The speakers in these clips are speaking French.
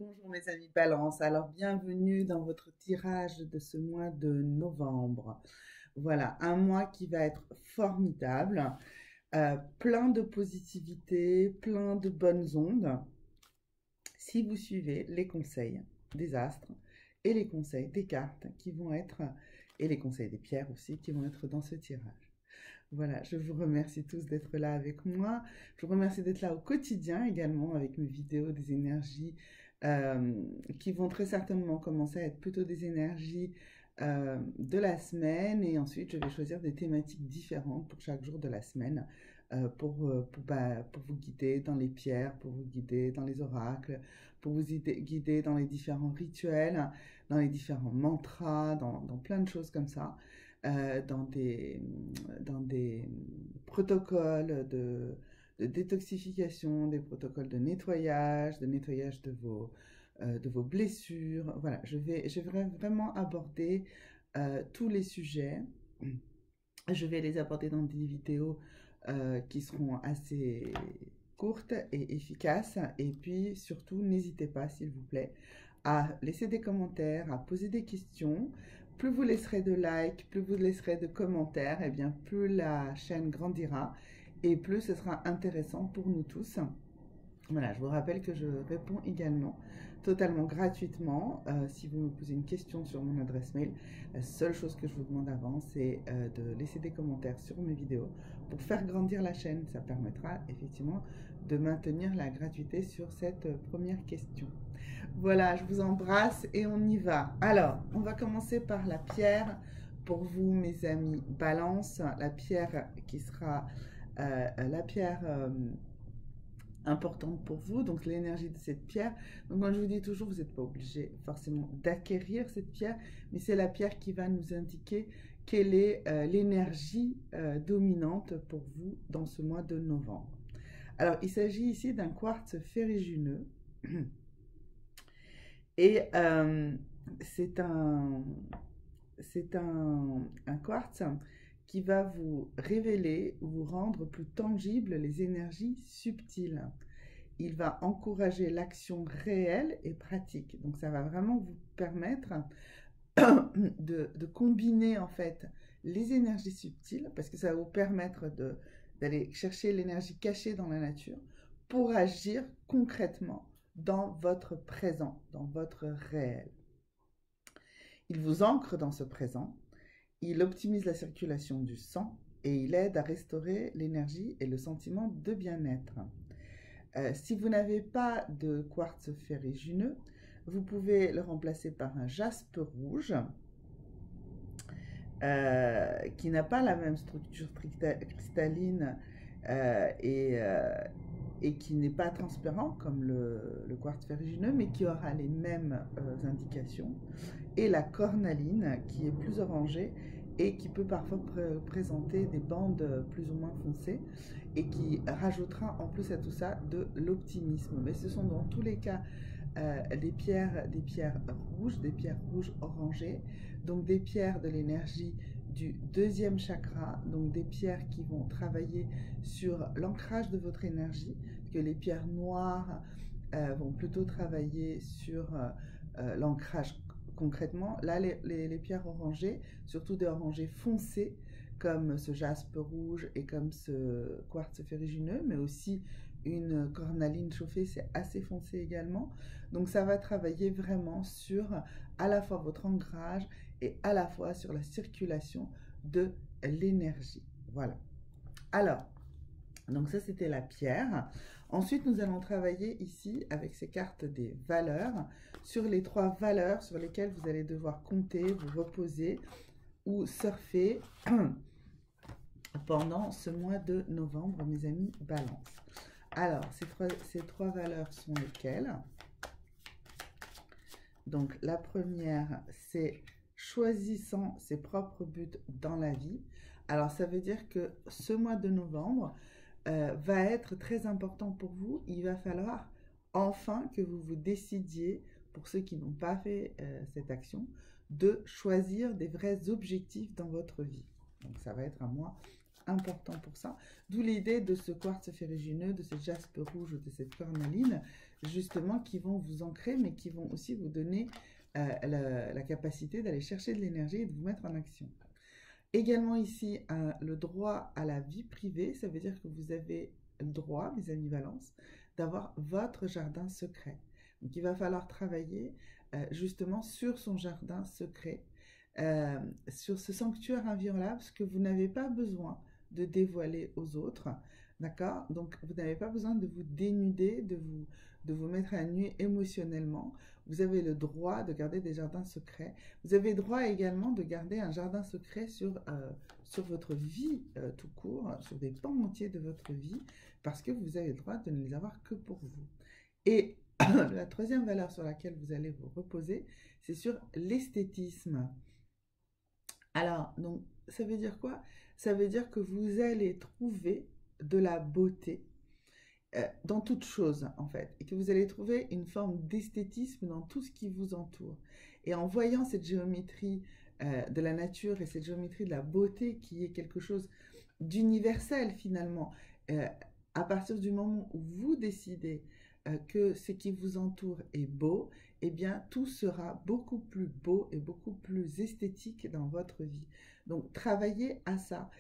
Bonjour mes amis Balance, alors bienvenue dans votre tirage de ce mois de novembre. Voilà, un mois qui va être formidable, plein de positivité, plein de bonnes ondes, si vous suivez les conseils des astres et les conseils des cartes qui vont être, et les conseils des pierres aussi, qui vont être dans ce tirage. Voilà, je vous remercie tous d'être là avec moi. Je vous remercie d'être là au quotidien également avec mes vidéos des énergies euh, qui vont très certainement commencer à être plutôt des énergies de la semaine et ensuite je vais choisir des thématiques différentes pour chaque jour de la semaine pour vous guider dans les pierres, pour vous guider dans les oracles, pour vous guider dans les différents rituels, dans les différents mantras, dans plein de choses comme ça dans des protocoles de détoxification, des protocoles de nettoyage de vos blessures. Voilà, je vais vraiment aborder tous les sujets. Je vais les aborder dans des vidéos qui seront assez courtes et efficaces. Et puis surtout, n'hésitez pas, s'il vous plaît, à laisser des commentaires, à poser des questions. Plus vous laisserez de likes, plus vous laisserez de commentaires, et bien plus la chaîne grandira et plus ce sera intéressant pour nous tous. Voilà, je vous rappelle que je réponds également totalement gratuitement. Si vous me posez une question sur mon adresse mail, la seule chose que je vous demande avant, c'est de laisser des commentaires sur mes vidéos pour faire grandir la chaîne. Ça permettra effectivement de maintenir la gratuité sur cette première question. Voilà, je vous embrasse et on y va. Alors, on va commencer par la pierre. Pour vous, mes amis, Balance, la pierre qui sera la pierre importante pour vous, donc l'énergie de cette pierre. Donc moi je vous dis toujours, vous n'êtes pas obligé forcément d'acquérir cette pierre, mais c'est la pierre qui va nous indiquer quelle est l'énergie dominante pour vous dans ce mois de novembre. Alors il s'agit ici d'un quartz ferrugineux et c'est un quartz qui va vous révéler, vous rendre plus tangibles les énergies subtiles. Il va encourager l'action réelle et pratique. Donc ça va vraiment vous permettre de combiner en fait les énergies subtiles, parce que ça va vous permettre d'aller chercher l'énergie cachée dans la nature pour agir concrètement dans votre présent, dans votre réel. Il vous ancre dans ce présent, il optimise la circulation du sang et il aide à restaurer l'énergie et le sentiment de bien-être. Si vous n'avez pas de quartz ferrugineux, vous pouvez le remplacer par un jaspe rouge qui n'a pas la même structure cristalline euh, et, euh, et qui n'est pas transparent comme le quartz ferrugineux, mais qui aura les mêmes indications. Et la cornaline qui est plus orangée et qui peut parfois présenter des bandes plus ou moins foncées et qui rajoutera en plus à tout ça de l'optimisme. Mais ce sont dans tous les cas des pierres rouges, des pierres rouges orangées, donc des pierres de l'énergie du deuxième chakra, donc des pierres qui vont travailler sur l'ancrage de votre énergie, que les pierres noires vont plutôt travailler sur l'ancrage concrètement. Là, les pierres orangées, surtout des orangés foncés, comme ce jaspe rouge et comme ce quartz ferrugineux, mais aussi une cornaline chauffée, c'est assez foncé également. Donc ça va travailler vraiment sur à la fois votre ancrage et à la fois sur la circulation de l'énergie. Voilà. Alors, donc ça c'était la pierre. Ensuite, nous allons travailler ici avec ces cartes des valeurs sur les 3 valeurs sur lesquelles vous allez devoir compter, vous reposer ou surfer pendant ce mois de novembre, mes amis Balance. Alors, ces trois valeurs sont lesquelles? Donc, la première, c'est choisissant ses propres buts dans la vie. Alors, ça veut dire que ce mois de novembre va être très important pour vous. Il va falloir enfin que vous vous décidiez, pour ceux qui n'ont pas fait cette action, de choisir des vrais objectifs dans votre vie. Donc, ça va être un mois important pour ça. D'où l'idée de ce quartz ferrugineux, de ce jaspe rouge ou de cette cornaline, justement, qui vont vous ancrer, mais qui vont aussi vous donner la capacité d'aller chercher de l'énergie et de vous mettre en action. Également ici, le droit à la vie privée, ça veut dire que vous avez le droit, mes amis Balance, d'avoir votre jardin secret. Donc il va falloir travailler justement sur son jardin secret, sur ce sanctuaire inviolable, ce que vous n'avez pas besoin de dévoiler aux autres, d'accord? Donc vous n'avez pas besoin de vous dénuder, de vous mettre à nu émotionnellement. Vous avez le droit de garder des jardins secrets. Vous avez le droit également de garder un jardin secret sur votre vie tout court, sur des pans entiers de votre vie, parce que vous avez le droit de ne les avoir que pour vous. Et la troisième valeur sur laquelle vous allez vous reposer, c'est sur l'esthétisme. Alors, donc, ça veut dire quoi? Ça veut dire que vous allez trouver de la beauté dans toute chose, en fait, et que vous allez trouver une forme d'esthétisme dans tout ce qui vous entoure. Et en voyant cette géométrie de la nature et cette géométrie de la beauté qui est quelque chose d'universel finalement, à partir du moment où vous décidez que ce qui vous entoure est beau, eh bien tout sera beaucoup plus beau et beaucoup plus esthétique dans votre vie. Donc travaillez à ça,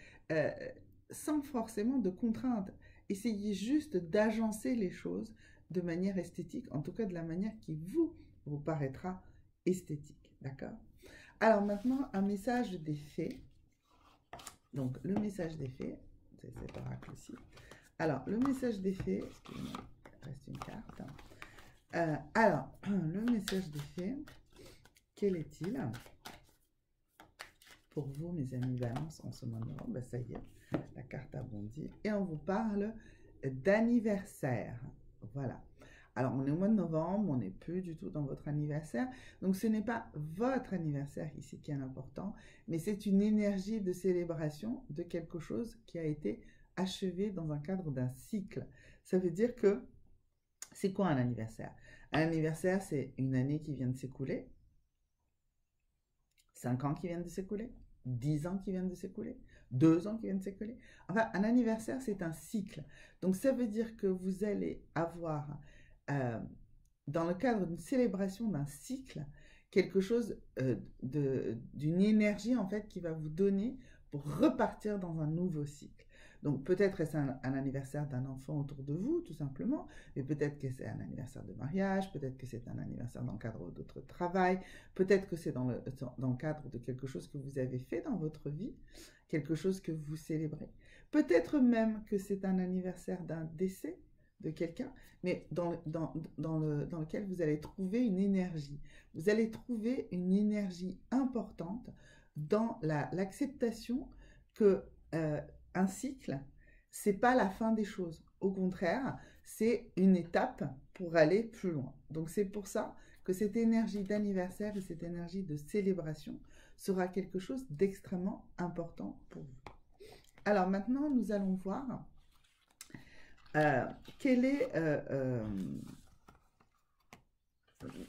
sans forcément de contraintes. Essayez juste d'agencer les choses de manière esthétique, en tout cas de la manière qui vous paraîtra esthétique, d'accord? Alors maintenant, un message des fées. Donc le message des fées, c'est cet oracle-ci. Alors le message des fées, excusez-moi, il reste une carte. Alors, le message des fées, quel est-il pour vous, mes amis Balance, en ce moment? Ben, ça y est, la carte a bondi. Et on vous parle d'anniversaire. Voilà. Alors, on est au mois de novembre, on n'est plus du tout dans votre anniversaire. Donc, ce n'est pas votre anniversaire ici qui est important, mais c'est une énergie de célébration de quelque chose qui a été achevé dans un cadre d'un cycle. Ça veut dire que c'est quoi un anniversaire? Un anniversaire, c'est une année qui vient de s'écouler, 5 ans qui viennent de s'écouler, 10 ans qui viennent de s'écouler, 2 ans qui viennent de s'écouler. Enfin, un anniversaire, c'est un cycle. Donc, ça veut dire que vous allez avoir, dans le cadre d'une célébration d'un cycle, quelque chose d'une énergie, en fait, qui va vous donner pour repartir dans un nouveau cycle. Donc, peut-être est-ce un anniversaire d'un enfant autour de vous, tout simplement, mais peut-être que c'est un anniversaire de mariage, peut-être que c'est un anniversaire dans le cadre d'autre travail, peut-être que c'est dans le cadre de quelque chose que vous avez fait dans votre vie, quelque chose que vous célébrez. Peut-être même que c'est un anniversaire d'un décès de quelqu'un, mais dans lequel vous allez trouver une énergie. Vous allez trouver une énergie importante dans l'acceptation que un cycle, c'est pas la fin des choses. Au contraire, c'est une étape pour aller plus loin. Donc c'est pour ça que cette énergie d'anniversaire et cette énergie de célébration sera quelque chose d'extrêmement important pour vous. Alors maintenant, nous allons voir quel est...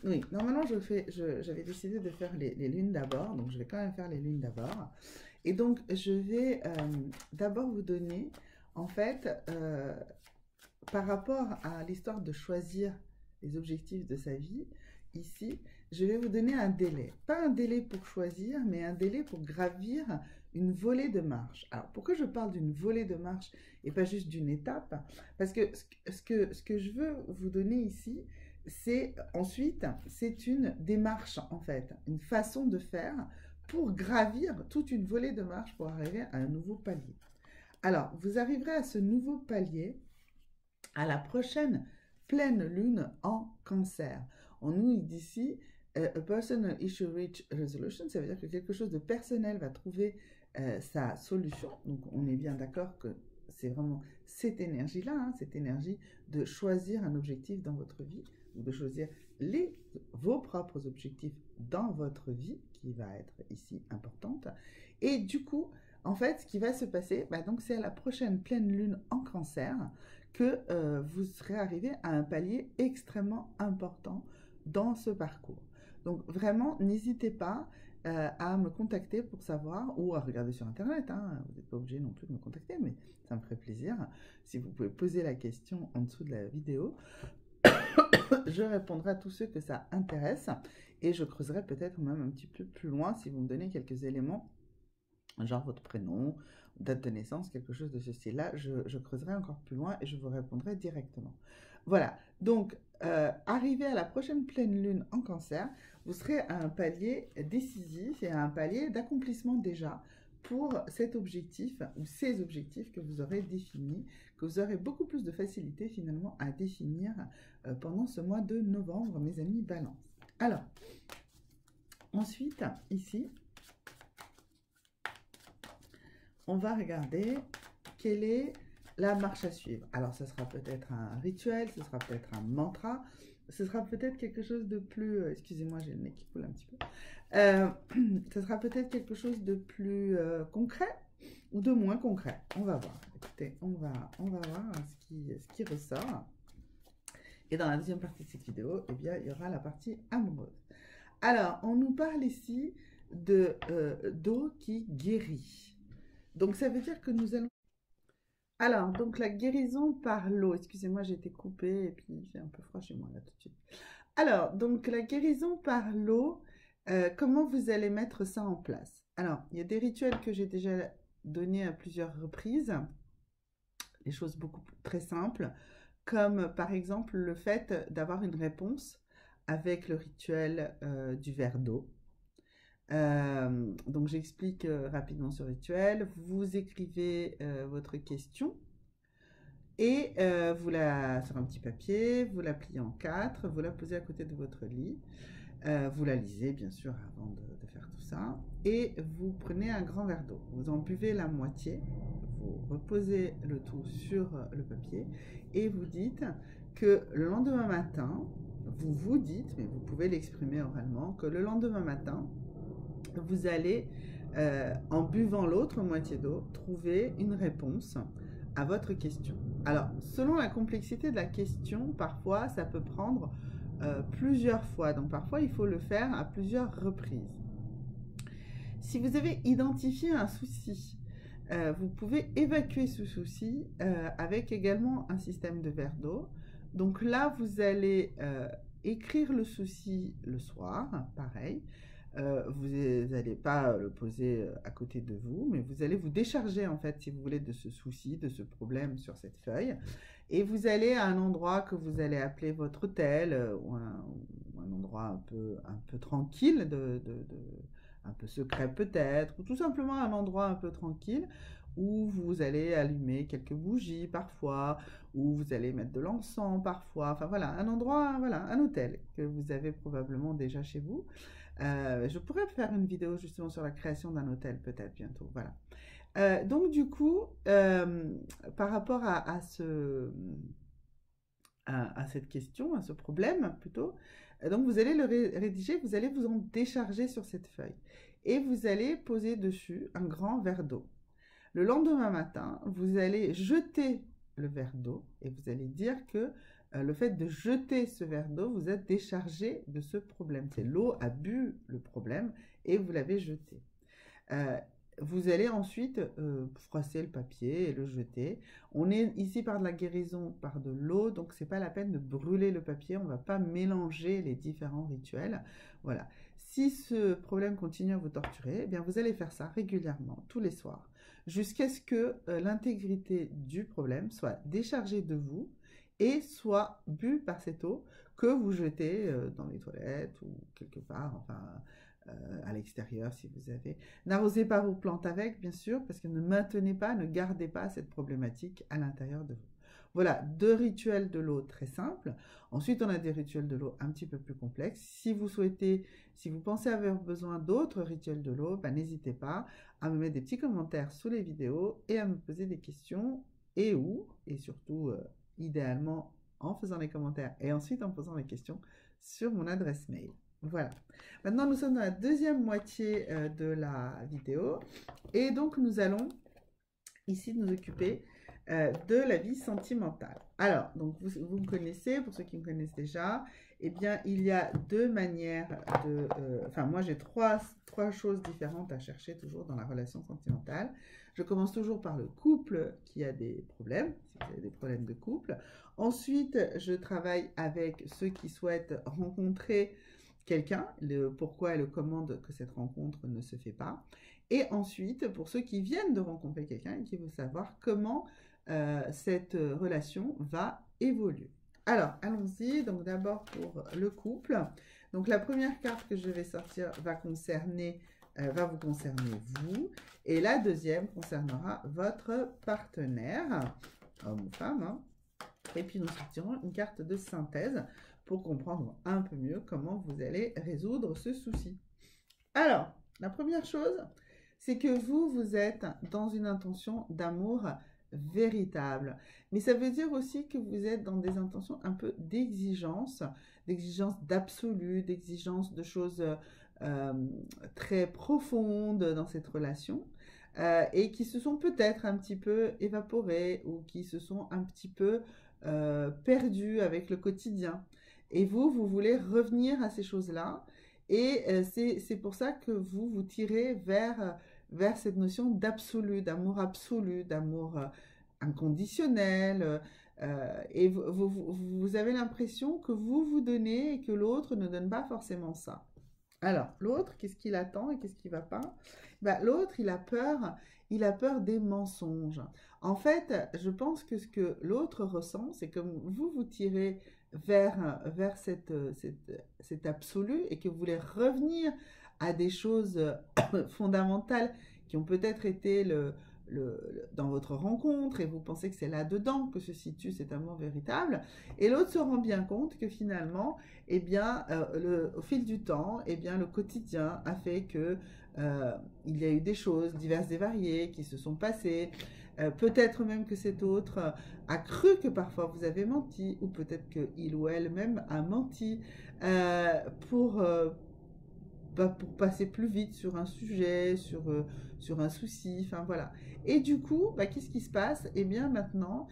oui, normalement, j'avais décidé de faire les lunes d'abord, donc je vais quand même faire les lunes d'abord. Et donc, je vais d'abord vous donner, en fait, par rapport à l'histoire de choisir les objectifs de sa vie, ici, je vais vous donner un délai. Pas un délai pour choisir, mais un délai pour gravir une volée de marche. Alors, pourquoi je parle d'une volée de marche et pas juste d'une étape? Parce que ce que je veux vous donner ici, c'est ensuite, c'est une démarche, en fait, une façon de faire pour gravir toute une volée de marche pour arriver à un nouveau palier. Alors, vous arriverez à ce nouveau palier à la prochaine pleine lune en Cancer. On nous dit ici, a personal issue reach resolution, ça veut dire que quelque chose de personnel va trouver sa solution. Donc, on est bien d'accord que c'est vraiment cette énergie-là, hein, cette énergie de choisir un objectif dans votre vie, ou de choisir vos propres objectifs dans votre vie, qui va être ici importante. Et du coup, en fait, ce qui va se passer, donc c'est à la prochaine pleine lune en Cancer que vous serez arrivé à un palier extrêmement important dans ce parcours. Donc vraiment, n'hésitez pas, à me contacter pour savoir, ou à regarder sur Internet, hein, vous n'êtes pas obligé non plus de me contacter, mais ça me ferait plaisir. Si vous pouvez poser la question en dessous de la vidéo, je répondrai à tous ceux que ça intéresse, et je creuserai peut-être même un petit peu plus loin si vous me donnez quelques éléments, genre votre prénom, date de naissance, quelque chose de ce style-là, je creuserai encore plus loin et je vous répondrai directement. Voilà, donc arrivé à la prochaine pleine lune en Cancer, vous serez à un palier décisif et à un palier d'accomplissement déjà pour cet objectif ou ces objectifs que vous aurez définis, que vous aurez beaucoup plus de facilité finalement à définir pendant ce mois de novembre, mes amis Balance. Alors, ensuite, ici, on va regarder quelle est la marche à suivre. Alors, ce sera peut-être un rituel, ce sera peut-être un mantra, ce sera peut-être quelque chose de plus... excusez-moi, j'ai le nez qui coule un petit peu. Ce sera peut-être quelque chose de plus concret ou de moins concret. On va voir. Écoutez, on va voir ce qui ressort. Et dans la deuxième partie de cette vidéo, eh bien, il y aura la partie amoureuse. Alors, on nous parle ici d'eau qui guérit. Donc, ça veut dire que nous allons... Alors, donc la guérison par l'eau. Excusez-moi, j'ai été coupée et puis il fait un peu froid chez moi là tout de suite. Alors, donc la guérison par l'eau, comment vous allez mettre ça en place? Alors, il y a des rituels que j'ai déjà donnés à plusieurs reprises. Des choses beaucoup très simples, comme par exemple le fait d'avoir une réponse avec le rituel du verre d'eau. Donc j'explique rapidement ce rituel. Vous écrivez votre question et vous la sur un petit papier, vous la pliez en 4, vous la posez à côté de votre lit. Vous la lisez bien sûr avant de faire tout ça et vous prenez un grand verre d'eau. Vous en buvez la moitié, vous reposez le tout sur le papier et vous dites que le lendemain matin, vous dites, mais vous pouvez l'exprimer oralement, que le lendemain matin, vous allez, en buvant l'autre moitié d'eau, trouver une réponse à votre question. Alors, selon la complexité de la question, parfois, ça peut prendre plusieurs fois. Donc, parfois, il faut le faire à plusieurs reprises. Si vous avez identifié un souci, vous pouvez évacuer ce souci avec également un système de verre d'eau. Donc là, vous allez écrire le souci le soir, pareil. Vous n'allez pas le poser à côté de vous, mais vous allez vous décharger en fait, si vous voulez, de ce souci, de ce problème sur cette feuille. Et vous allez à un endroit que vous allez appeler votre hôtel, ou un endroit un peu tranquille, un peu secret peut-être, ou tout simplement un endroit un peu tranquille, où vous allez allumer quelques bougies parfois, où vous allez mettre de l'encens parfois, enfin voilà, un endroit, voilà, un hôtel que vous avez probablement déjà chez vous. Je pourrais faire une vidéo justement sur la création d'un hôtel peut-être bientôt, voilà. Donc du coup, par rapport à cette question, à ce problème plutôt, donc vous allez le rédiger, vous allez vous en décharger sur cette feuille et vous allez poser dessus un grand verre d'eau. Le lendemain matin, vous allez jeter le verre d'eau et vous allez dire que le fait de jeter ce verre d'eau, vous êtes déchargé de ce problème. C'est l'eau a bu le problème et vous l'avez jeté. Vous allez ensuite froisser le papier et le jeter. On est ici par de la guérison, par de l'eau, donc c'est pas la peine de brûler le papier. On ne va pas mélanger les différents rituels. Voilà. Si ce problème continue à vous torturer, eh bien vous allez faire ça régulièrement, tous les soirs, jusqu'à ce que l'intégrité du problème soit déchargée de vous et soit bu par cette eau que vous jetez dans les toilettes ou quelque part, enfin à l'extérieur si vous avez. N'arrosez pas vos plantes avec, bien sûr, parce que ne maintenez pas, ne gardez pas cette problématique à l'intérieur de vous. Voilà, 2 rituels de l'eau très simples. Ensuite, on a des rituels de l'eau un petit peu plus complexes. Si vous souhaitez, si vous pensez avoir besoin d'autres rituels de l'eau, ben, n'hésitez pas à me mettre des petits commentaires sous les vidéos et à me poser des questions et surtout, idéalement, en faisant les commentaires et ensuite en posant les questions sur mon adresse mail. Voilà. Maintenant, nous sommes dans la deuxième moitié de la vidéo et donc nous allons ici nous occuper de la vie sentimentale. Alors, donc vous me connaissez, pour ceux qui me connaissent déjà, eh bien, il y a deux manières de... Enfin, moi, j'ai trois choses différentes à chercher toujours dans la relation sentimentale. Je commence toujours par le couple qui a des problèmes, si vous avez des problèmes de couple. Ensuite, je travaille avec ceux qui souhaitent rencontrer quelqu'un, le pourquoi et le comment que cette rencontre ne se fait pas. Et ensuite, pour ceux qui viennent de rencontrer quelqu'un et qui veulent savoir comment cette relation va évoluer. Alors, allons-y. Donc, d'abord pour le couple. Donc, la première carte que je vais sortir va vous concerner vous. Et la deuxième concernera votre partenaire, homme ou femme. Hein. Et puis, nous sortirons une carte de synthèse pour comprendre un peu mieux comment vous allez résoudre ce souci. Alors, la première chose, c'est que vous êtes dans une intention d'amour véritable. Mais ça veut dire aussi que vous êtes dans des intentions un peu d'exigence d'absolu, d'exigence de choses très profondes dans cette relation et qui se sont peut-être un petit peu évaporées ou qui se sont un petit peu perdues avec le quotidien. Et vous voulez revenir à ces choses-là. Et c'est pour ça que vous tirez vers cette notion d'absolu, d'amour inconditionnel. Et vous avez l'impression que vous donnez et que l'autre ne donne pas forcément ça. Alors, l'autre, qu'est-ce qu'il attend et qu'est-ce qui ne va pas? L'autre, il a peur des mensonges. En fait, je pense que ce que l'autre ressent, c'est que vous tirez vers cet absolu et que vous voulez revenir à des choses fondamentales qui ont peut-être été dans votre rencontre et vous pensez que c'est là-dedans que se situe cet amour véritable. Et l'autre se rend bien compte que finalement, eh bien, au fil du temps, eh bien, le quotidien a fait que il y a eu des choses diverses et variées qui se sont passées. Peut-être même que cet autre a cru que parfois vous avez menti, ou peut-être qu'il ou elle même a menti pour passer plus vite sur un sujet, sur un souci, enfin voilà. Et du coup, qu'est-ce qui se passe? Eh bien maintenant,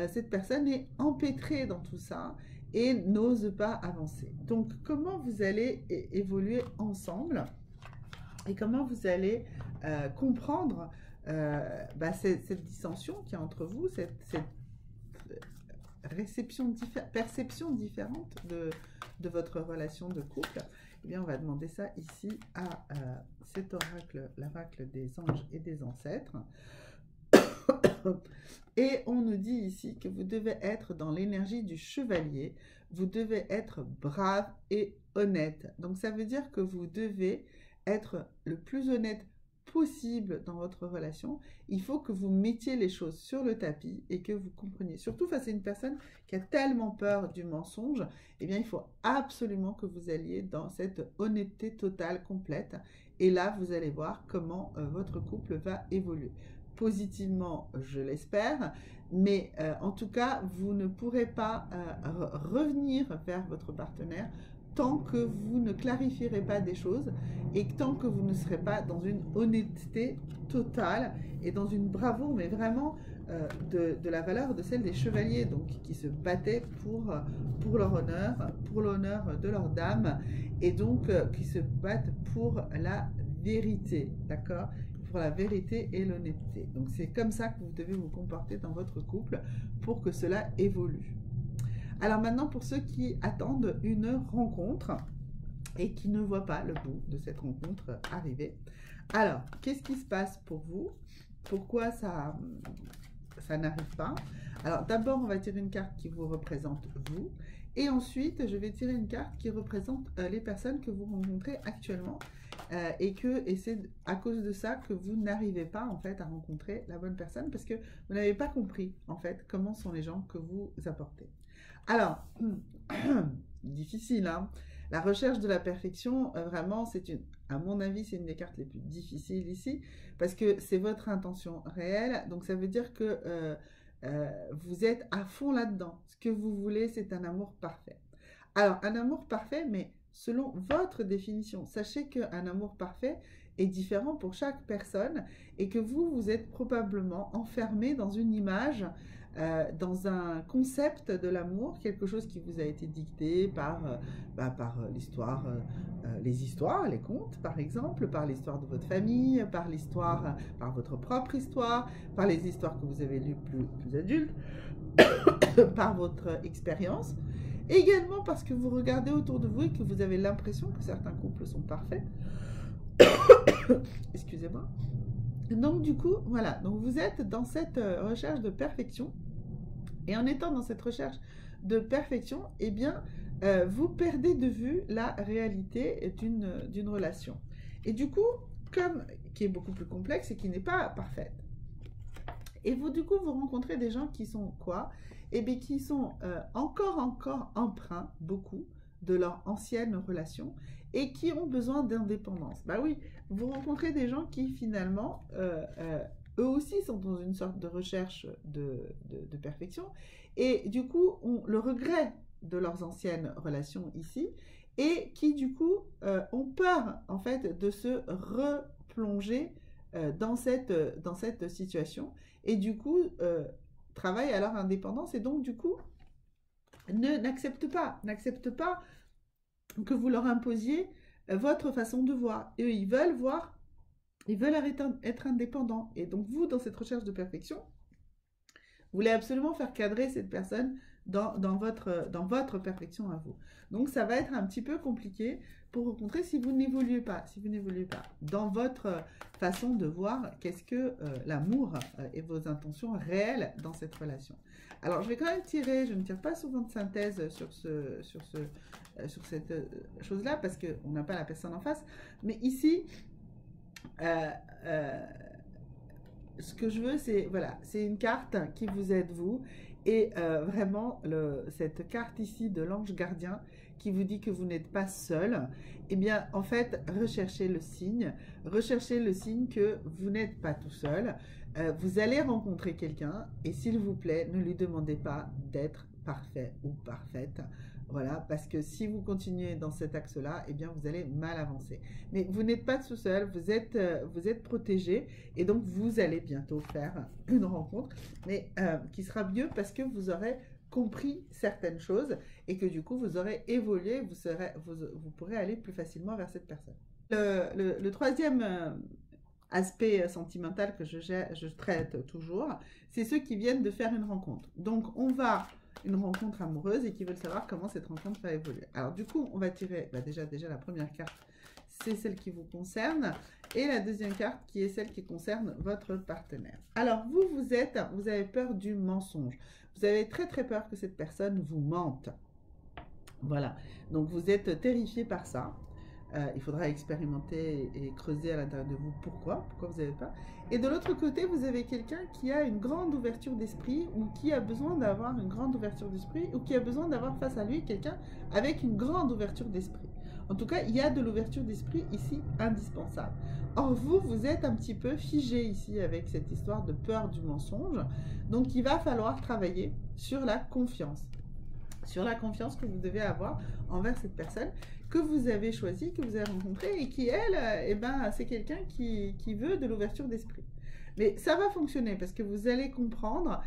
cette personne est empêtrée dans tout ça et n'ose pas avancer. Donc, comment vous allez évoluer ensemble et comment vous allez comprendre cette dissension qui est entre vous, cette perception différente de votre relation de couple? Eh bien, on va demander ça ici à cet oracle, l'oracle des anges et des ancêtres. Et on nous dit ici que vous devez être dans l'énergie du chevalier, vous devez être brave et honnête. Donc, ça veut dire que vous devez être le plus honnête possible dans votre relation. Il faut que vous mettiez les choses sur le tapis et que vous compreniez. Surtout face à une personne qui a tellement peur du mensonge, eh bien, il faut absolument que vous alliez dans cette honnêteté totale, complète. Et là, vous allez voir comment votre couple va évoluer. Positivement, je l'espère, mais en tout cas, vous ne pourrez pas revenir vers votre partenaire tant que vous ne clarifierez pas des choses et tant que vous ne serez pas dans une honnêteté totale et dans une bravoure, mais vraiment de la valeur de celle des chevaliers, donc qui se battaient pour leur honneur, pour l'honneur de leur dame, et donc qui se battent pour la vérité, d'accord ? Pour la vérité et l'honnêteté. Donc c'est comme ça que vous devez vous comporter dans votre couple pour que cela évolue. Alors maintenant, pour ceux qui attendent une rencontre et qui ne voient pas le bout de cette rencontre arriver, alors, qu'est-ce qui se passe pour vous? Pourquoi ça n'arrive pas? Alors, d'abord, on va tirer une carte qui vous représente vous. Et ensuite, je vais tirer une carte qui représente les personnes que vous rencontrez actuellement. Et c'est à cause de ça que vous n'arrivez pas, en fait, à rencontrer la bonne personne parce que vous n'avez pas compris, en fait, comment sont les gens que vous apportez. Alors, difficile, hein. La recherche de la perfection, vraiment, à mon avis, c'est une des cartes les plus difficiles ici, parce que c'est votre intention réelle, donc ça veut dire que vous êtes à fond là-dedans. Ce que vous voulez, c'est un amour parfait. Alors, un amour parfait, mais selon votre définition. Sachez qu'un amour parfait est différent pour chaque personne et que vous êtes probablement enfermé dans une image dans un concept de l'amour, quelque chose qui vous a été dicté par, par l'histoire, les histoires, les contes par exemple, par l'histoire de votre famille, par l'histoire, par votre propre histoire, par les histoires que vous avez lues plus adultes, par votre expérience. Également parce que vous regardez autour de vous et que vous avez l'impression que certains couples sont parfaits. Excusez-moi. Donc du coup, voilà, donc vous êtes dans cette recherche de perfection, et en étant dans cette recherche de perfection, eh bien, vous perdez de vue la réalité d'une relation. Et du coup, qui est beaucoup plus complexe et qui n'est pas parfaite. Et vous, du coup, vous rencontrez des gens qui sont quoi? Eh bien, qui sont encore empreints, beaucoup, de leur ancienne relation et qui ont besoin d'indépendance. Bah oui, vous rencontrez des gens qui finalement, eux aussi sont dans une sorte de recherche de perfection et du coup ont le regret de leurs anciennes relations ici et qui du coup ont peur en fait de se replonger dans cette situation et du coup travaillent à leur indépendance et donc du coup n'acceptent pas que vous leur imposiez votre façon de voir. Eux, ils veulent être indépendants. Et donc, vous, dans cette recherche de perfection, vous voulez absolument faire cadrer cette personne dans votre perfection à vous. Donc, ça va être un petit peu compliqué pour rencontrer si vous n'évoluez pas. Dans votre façon de voir qu'est-ce que l'amour et vos intentions réelles dans cette relation. Alors, je vais quand même tirer, je ne tire pas souvent de synthèse sur cette chose-là parce qu'on n'a pas la personne en face. Mais ici, ce que je veux, c'est voilà, c'est une carte qui vous aide vous. Et vraiment, cette carte ici de l'ange gardien qui vous dit que vous n'êtes pas seul, eh bien, en fait, recherchez le signe que vous n'êtes pas tout seul. Vous allez rencontrer quelqu'un et s'il vous plaît, ne lui demandez pas d'être parfait ou parfaite. Voilà, parce que si vous continuez dans cet axe-là, eh bien, vous allez mal avancer. Mais vous n'êtes pas tout seul, vous êtes protégé et donc vous allez bientôt faire une rencontre, mais qui sera mieux parce que vous aurez compris certaines choses et que du coup, vous aurez évolué, vous pourrez aller plus facilement vers cette personne. Le troisième aspect sentimental que je traite toujours, c'est ceux qui viennent de faire une rencontre. Donc, une rencontre amoureuse et qui veulent savoir comment cette rencontre va évoluer. Alors, du coup, on va tirer déjà la première carte, c'est celle qui vous concerne, et la deuxième carte qui est celle qui concerne votre partenaire. Alors, vous avez peur du mensonge. Vous avez très très peur que cette personne vous mente. Voilà, donc vous êtes terrifié par ça. Il faudra expérimenter et creuser à l'intérieur de vous pourquoi vous n'avez pas. Et de l'autre côté, vous avez quelqu'un qui a une grande ouverture d'esprit ou qui a besoin d'avoir une grande ouverture d'esprit ou qui a besoin d'avoir face à lui quelqu'un avec une grande ouverture d'esprit. En tout cas, il y a de l'ouverture d'esprit ici indispensable. Or, vous êtes un petit peu figé ici avec cette histoire de peur du mensonge. Donc, il va falloir travailler sur la confiance. Sur la confiance que vous devez avoir envers cette personne que vous avez choisie, que vous avez rencontrée et qui, elle, eh ben, c'est quelqu'un qui veut de l'ouverture d'esprit. Mais ça va fonctionner parce que vous allez comprendre,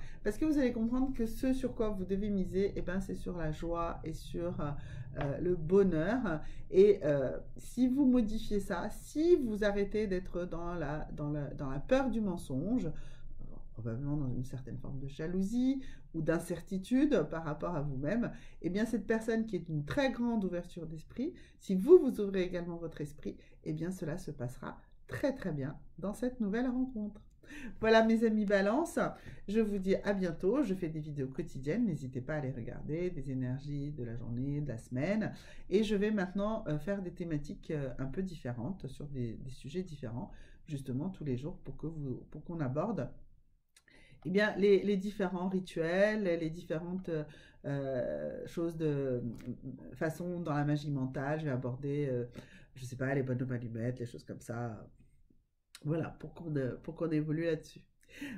que ce sur quoi vous devez miser, eh ben, c'est sur la joie et sur le bonheur. Et si vous modifiez ça, si vous arrêtez d'être dans la peur du mensonge, probablement dans une certaine forme de jalousie ou d'incertitude par rapport à vous-même, eh bien cette personne qui est une très grande ouverture d'esprit, si vous ouvrez également votre esprit, eh bien cela se passera très très bien dans cette nouvelle rencontre. Voilà mes amis Balance, je vous dis à bientôt, je fais des vidéos quotidiennes, n'hésitez pas à les regarder, des énergies de la journée, de la semaine, et je vais maintenant faire des thématiques un peu différentes, sur des sujets différents, justement tous les jours pour qu'on aborde eh bien, les différents rituels, les différentes choses de façon dans la magie mentale. Je vais aborder, je ne sais pas, les bonnes allumettes, les choses comme ça. Voilà, pour qu'on évolue là-dessus.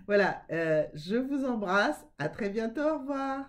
Voilà, je vous embrasse. À très bientôt. Au revoir.